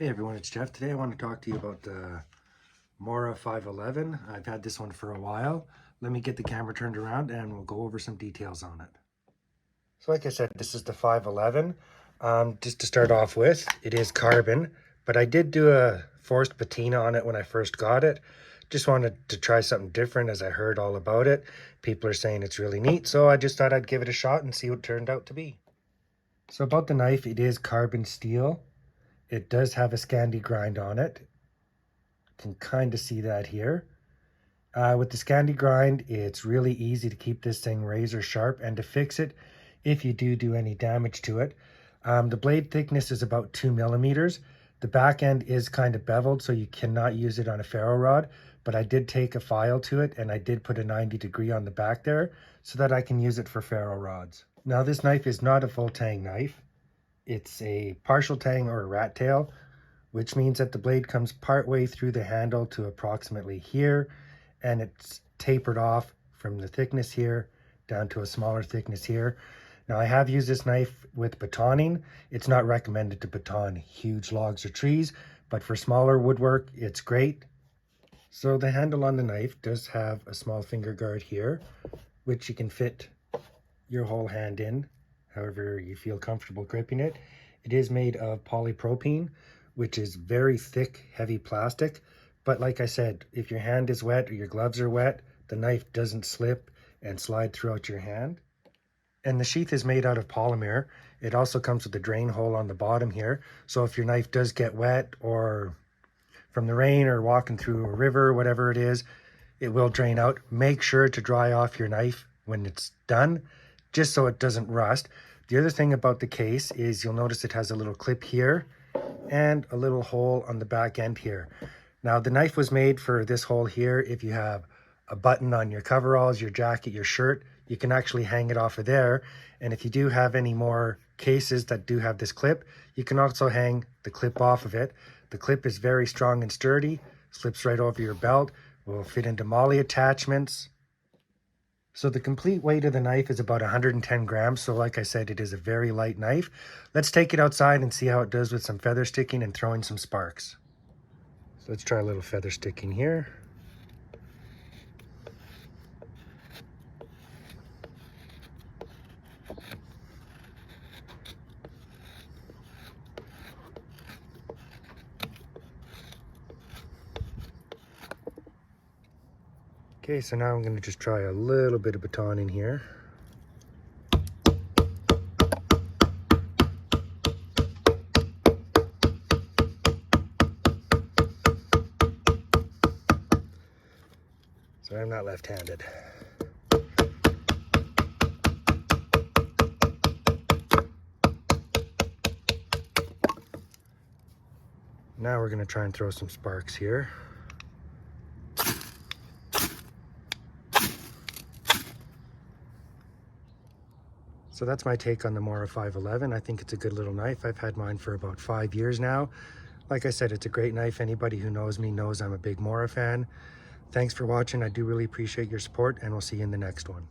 Hey everyone, it's Jeff. Today I want to talk to you about the Mora 511. I've had this one for a while. Let me get the camera turned around and we'll go over some details on it. So like I said, this is the 511. Just to start off with, it is carbon, but I did do a forced patina on it when I first got it. Just wanted to try something different as I heard all about it. People are saying it's really neat, so I just thought I'd give it a shot and see what it turned out to be. So about the knife, it is carbon steel. It does have a Scandi grind on it. You can kind of see that here. With the Scandi grind, it's really easy to keep this thing razor sharp and to fix it if you do any damage to it. The blade thickness is about 2 millimeters. The back end is kind of beveled, so you cannot use it on a ferro rod, but I did take a file to it and I did put a 90-degree on the back there so that I can use it for ferro rods. Now this knife is not a full tang knife. It's a partial tang or a rat tail, which means that the blade comes part way through the handle to approximately here, and it's tapered off from the thickness here down to a smaller thickness here. Now I have used this knife with batoning. It's not recommended to baton huge logs or trees, but for smaller woodwork, it's great. So the handle on the knife does have a small finger guard here, which you can fit your whole hand in however you feel comfortable gripping it. It is made of polypropylene, which is very thick, heavy plastic. But like I said, if your hand is wet or your gloves are wet, the knife doesn't slip and slide throughout your hand. And the sheath is made out of polymer. It also comes with a drain hole on the bottom here. So if your knife does get wet or from the rain or walking through a river, whatever it is, it will drain out. Make sure to dry off your knife when it's done, just so it doesn't rust. The other thing about the case is you'll notice it has a little clip here and a little hole on the back end here. Now the knife was made for this hole here. If you have a button on your coveralls, your jacket, your shirt, you can actually hang it off of there. And if you do have any more cases that do have this clip, you can also hang the clip off of it. The clip is very strong and sturdy, slips right over your belt, will fit into MOLLE attachments. So the complete weight of the knife is about 110 grams. So like I said, it is a very light knife. Let's take it outside and see how it does with some feather sticking and throwing some sparks. So let's try a little feather sticking here. Okay, so now I'm going to just try a little bit of baton in here. So I'm not left-handed. Now we're going to try and throw some sparks here. So that's my take on the Mora 511. I think it's a good little knife. I've had mine for about 5 years now. Like I said, it's a great knife. Anybody who knows me knows I'm a big Mora fan. Thanks for watching. I do really appreciate your support, and we'll see you in the next one.